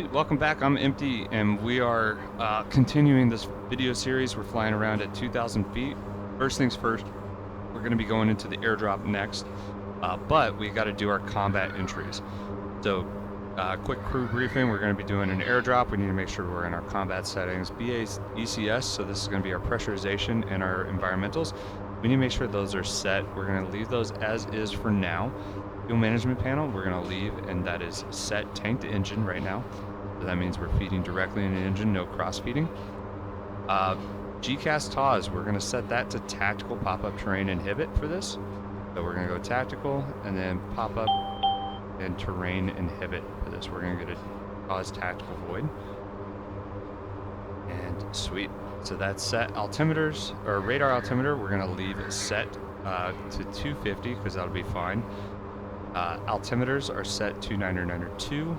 Sweet, welcome back. I'm Empty, and we are continuing this video series. We're flying around at 2,000 feet. First things first, we're going to be going into the airdrop next, but we got to do our combat entries. So, quick crew briefing. We're going to be doing an airdrop. We need to make sure we're in our combat settings. BA ECS, so this is going to be our pressurization and our environmentals. We need to make sure those are set. We're going to leave those as is for now. Fuel management panel, we're going to leave, and that is set tank to engine right now. So that means we're feeding directly in the engine, no cross feeding. GCAS TAWS, we're going to set that to tactical pop-up terrain inhibit for this. So we're going to go tactical and then pop-up and terrain inhibit for this. We're going to get a TAWS tactical void. And sweet. So that's set. Altimeters, or radar altimeter, we're going to leave it set to 250 because that'll be fine. Altimeters are set to 992.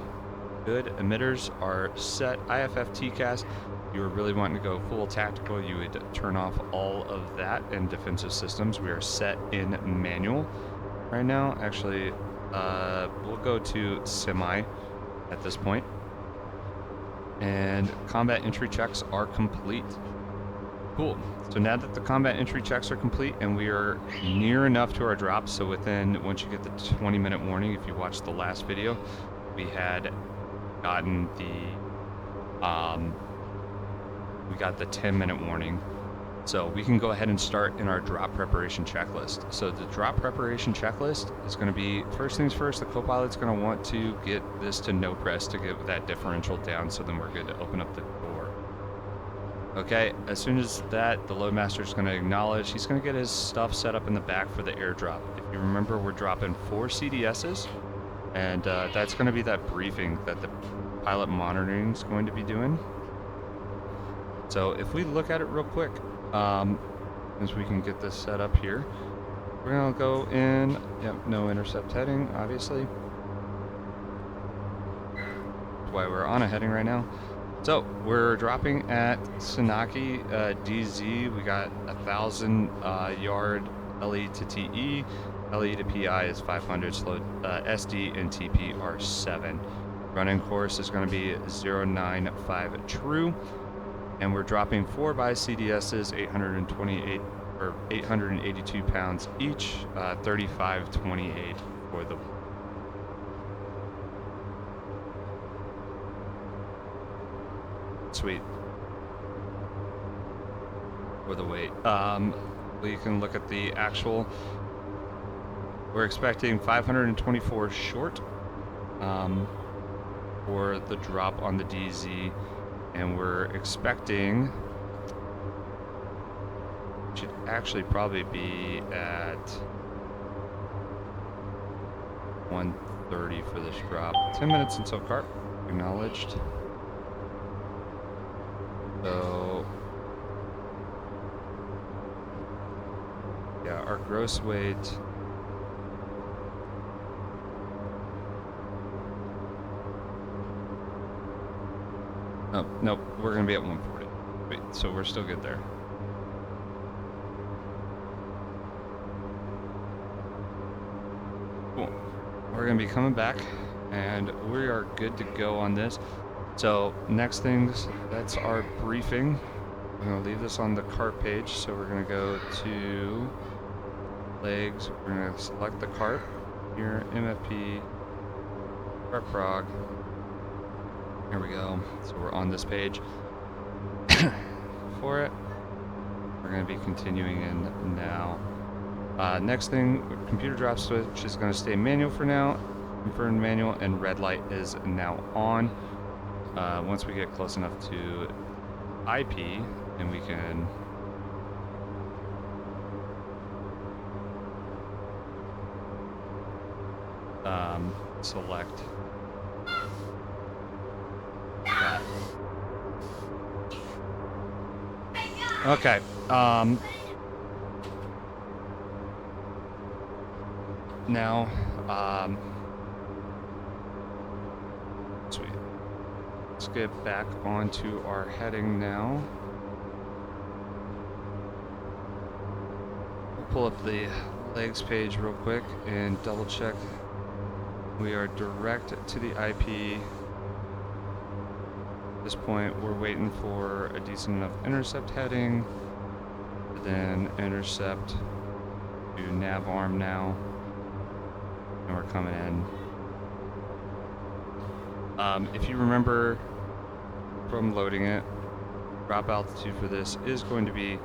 Good. Emitters are set. IFF TCAS, if you were really wanting to go full tactical, you would turn off all of that in defensive systems. We are set in manual right now. Actually, we'll go to semi at this point. And combat entry checks are complete. Cool. So now that the combat entry checks are complete and we are near enough to our drop, so once you get the 20-minute warning, if you watched the last video, we had gotten the, we got the 10-minute warning. So we can go ahead and start in our drop preparation checklist. So the drop preparation checklist is going to be, first things first, the co-pilot's going to want to get this to no press to get that differential down, so then we're good to open up the door. Okay, as soon as that, the loadmaster is going to acknowledge. He's going to get his stuff set up in the back for the airdrop. If you remember, we're dropping 4 CDSs, and that's going to be that briefing that the pilot monitoring is going to be doing. So if we look at it real quick, as we can get this set up here, we're going to go in, yep, no intercept heading, obviously. That's why we're on a heading right now. So we're dropping at Sanaki DZ. We got 1,000 yard LE to TE. LE to PI is 500. Slow SD and TP are 7. Running course is going to be 095 true. And we're dropping 4 by CDSs, 828 or 882 pounds each, 3528 for the. Sweet. For the weight. We can look at the actual. We're expecting 524 short for the drop on the DZ, and we're expecting should actually probably be at 130 for this drop. 10 minutes until CARP. Acknowledged. So, yeah, our gross weight. Oh, nope, we're going to be at 140. Wait, so we're still good there. Cool. We're going to be coming back, and we are good to go on this. So next things, that's our briefing. I'm going to leave this on the CARP page. So we're going to go to legs. We're going to select the CARP here, MFP, CARP prog. Here we go. So we're on this page. For it, we're going to be continuing in now. Next thing, computer drop switch is going to stay manual for now. Confirmed manual, and red light is now on. Once we get close enough to IP, and we can select that. Okay. Now, sweet. Let's get back onto our heading now. We'll pull up the legs page real quick and double check. We are direct to the IP this point, we're waiting for a decent enough intercept heading, then intercept to nav arm now, and we're coming in. If you remember from loading it, drop altitude for this is going to be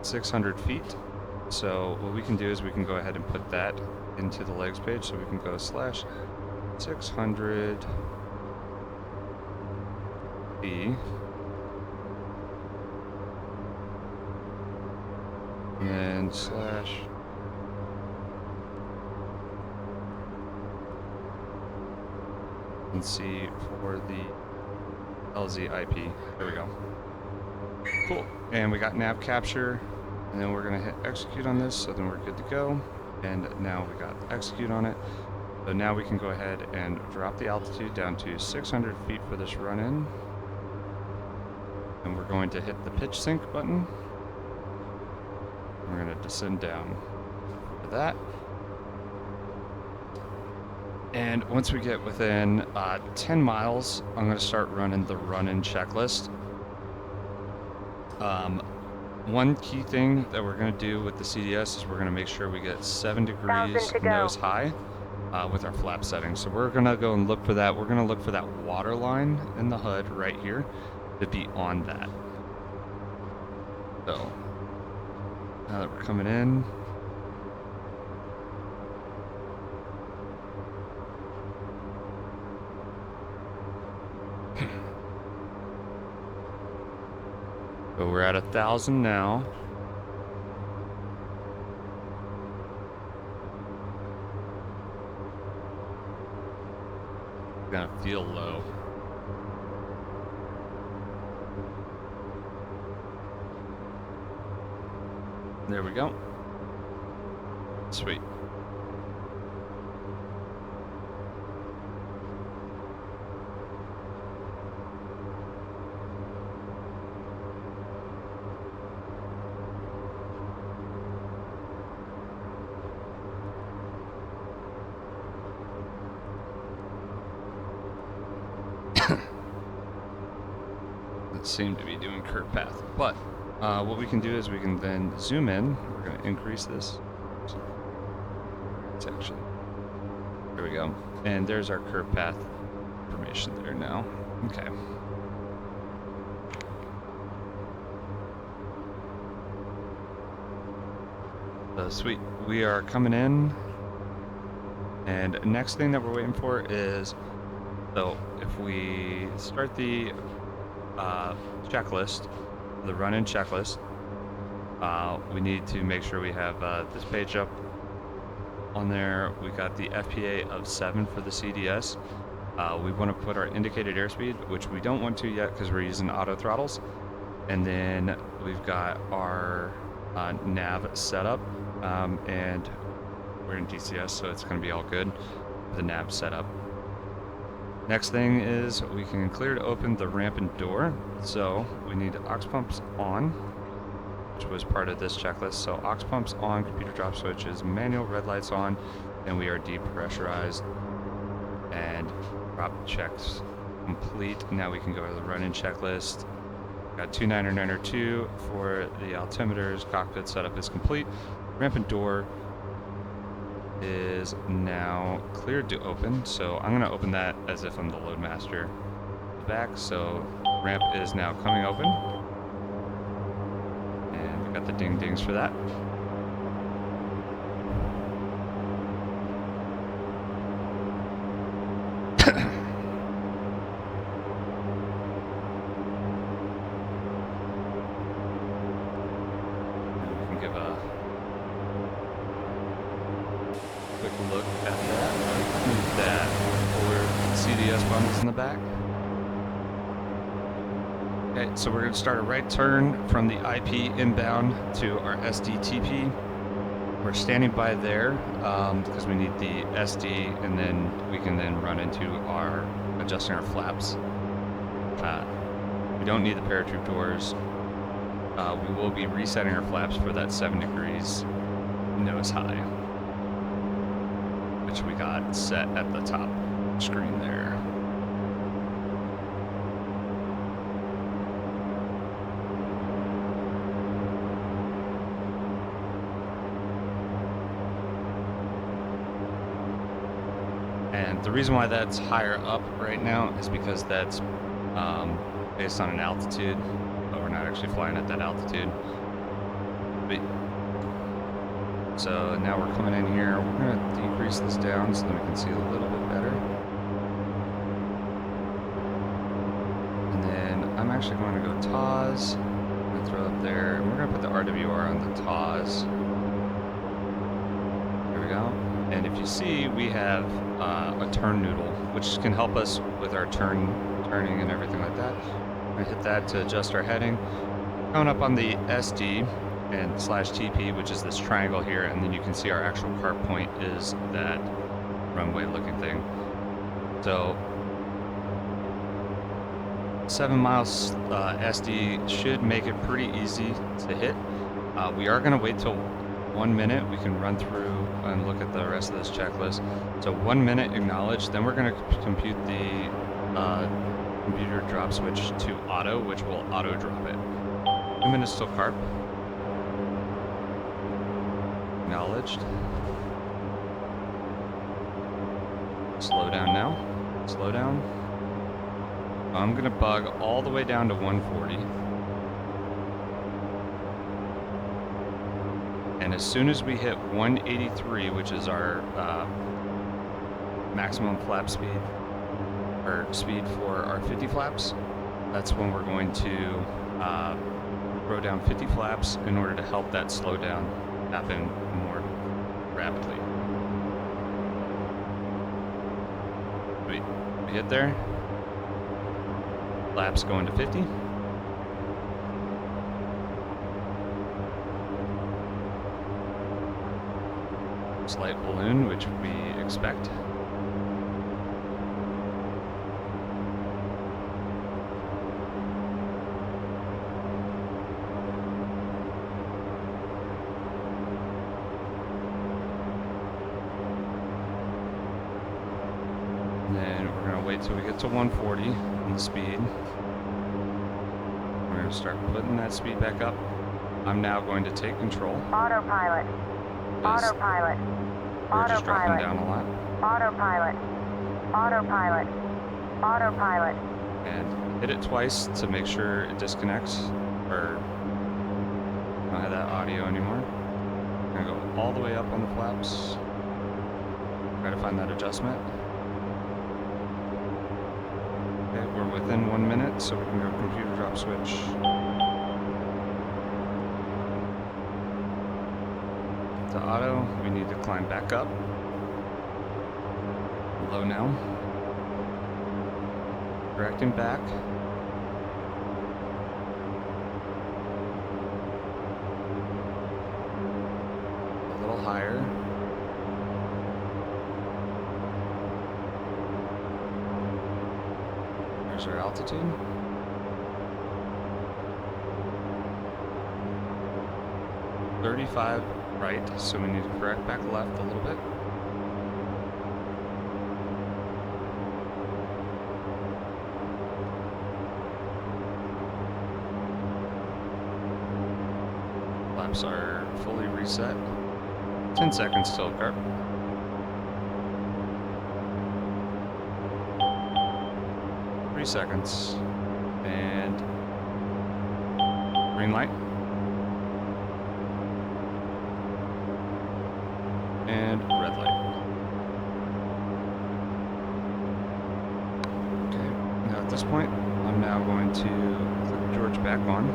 600 feet. So what we can do is we can go ahead and put that into the legs page. So we can go /600 B, and then slash and C for the LZ IP. There we go. Cool. And we got nav capture, and then we're gonna hit execute on this, so then we're good to go. And now we got execute on it. So now we can go ahead and drop the altitude down to 600 feet for this run-in. And we're going to hit the pitch sync button. We're gonna descend down for that. And once we get within 10 miles, I'm going to start running the run-in checklist. One key thing that we're going to do with the CDS is we're going to make sure we get 7 degrees nose high with our flap settings. So we're going to go and look for that. We're going to look for that water line in the HUD right here to be on that. So now that we're coming in, so we're at 1,000 now. Gonna feel low. There we go. Sweet. Seem to be doing curve path, but what we can do is we can then zoom in. We're going to increase this. It's actually, there we go, and there's our curve path information there now. Okay. So sweet, we are coming in, and next thing that we're waiting for is, so if we start the checklist, the run-in checklist, we need to make sure we have this page up on there. We got the FPA of 7 for the CDS. We want to put our indicated airspeed, which we don't want to yet because we're using auto throttles. And then we've got our nav setup, and we're in DCS, so it's going to be all good. The nav setup. Next thing is we can clear to open the ramp and door. So we need aux pumps on, which was part of this checklist. So aux pumps on, computer drop switches, manual red lights on, and we are depressurized. And drop checks complete. Now we can go to the run-in checklist. Got 29902 for the altimeters. Cockpit setup is complete. Ramp and door is now cleared to open, so I'm going to open that as if I'm the load master back. So ramp is now coming open, and we got the ding dings for that. We can give a quick look at that. Move that forward CDS bundles in the back. Okay, so we're going to start a right turn from the IP inbound to our SDTP. We're standing by there because we need the SD, and then we can then run into our adjusting our flaps. We don't need the paratroop doors. We will be resetting our flaps for that 7 degrees nose high, which we got set at the top screen there. And the reason why that's higher up right now is because that's based on an altitude, but we're not actually flying at that altitude. So now we're coming in here. We're going to decrease this down so that we can see a little bit better. And then I'm actually going to go TAWS. I'm going to throw up there. And we're going to put the RWR on the TAWS. There we go. And if you see, we have a turn noodle, which can help us with our turning and everything like that. I'm going to hit that to adjust our heading. Going up on the SD and /TP, which is this triangle here, and then you can see our actual CARP point is that runway looking thing. So 7 miles SD should make it pretty easy to hit. We are going to wait till 1 minute. We can run through and look at the rest of this checklist. So 1 minute acknowledged, then we're going to compute the computer drop switch to auto, which will auto drop it. 2 minutes till CARP. Acknowledged. Slow down now. Slow down. I'm going to bug all the way down to 140. And as soon as we hit 183, which is our maximum flap speed, or speed for our 50 flaps, that's when we're going to throw down 50 flaps in order to help that slowdown happen more rapidly. We hit there. Flaps going to 50. Slight balloon, which we expect. And then we're going to wait till we get to 140 on the speed. We're going to start putting that speed back up. I'm now going to take control. Autopilot. Autopilot. We're just dropping down a lot. Autopilot. Autopilot. Autopilot. And hit it twice to make sure it disconnects, or don't have that audio anymore. I'm going to go all the way up on the flaps. Try to find that adjustment. Okay, we're within 1 minute, so we can go computer drop switch. To auto, we need to climb back up. Low now. Correcting back. A little higher. There's our altitude. .35 right, so we need to correct back left a little bit. Flaps are fully reset. 10 seconds till CARP. Three seconds. And green light. And red light. Okay, now at this point, I'm now going to click George back on.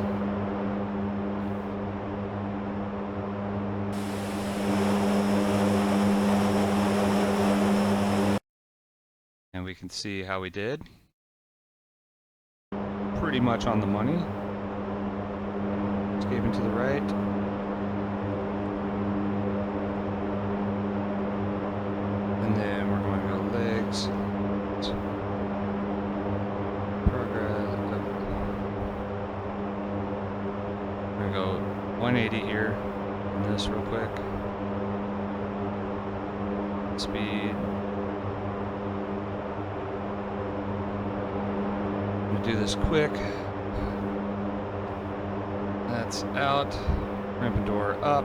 And we can see how we did. Pretty much on the money. Escaping to the right. And then we're going to go legs. Progress. We're going to go 180 here. On this real quick. Speed. I'm going to do this quick. That's out. Ramping door up.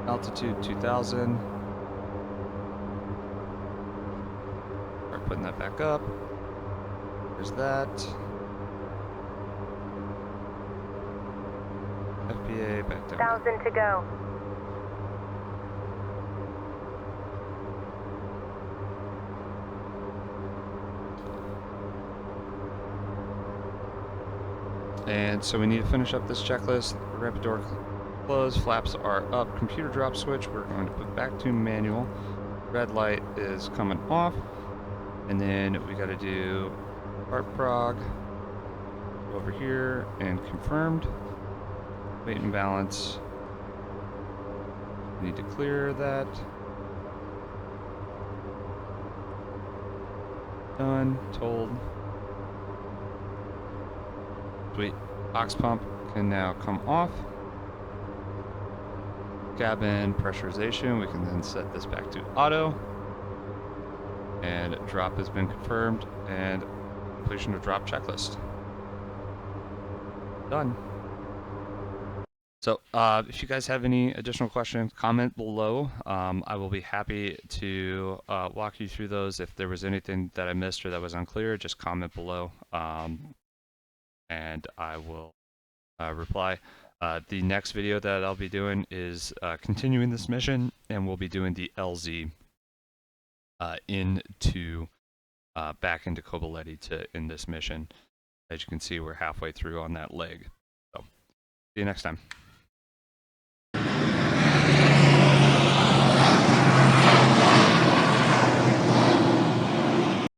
Altitude 2000. Start putting that back up. There's that. FBA back down. 1,000 to go. And so we need to finish up this checklist. Rapid door closed, flaps are up, computer drop switch, we're going to put back to manual. Red light is coming off. And then we got to do CARP prog over here and confirmed. Weight and balance. We need to clear that. Done, told. Sweet. Ox pump can now come off. Cabin pressurization, we can then set this back to auto. And drop has been confirmed, and completion of drop checklist. Done. So if you guys have any additional questions, comment below. I will be happy to walk you through those. If there was anything that I missed or that was unclear, just comment below. And I will reply. The next video that I'll be doing is continuing this mission, and we'll be doing the LZ into back into Kobuleti to in this mission. As you can see, we're halfway through on that leg. So see you next time.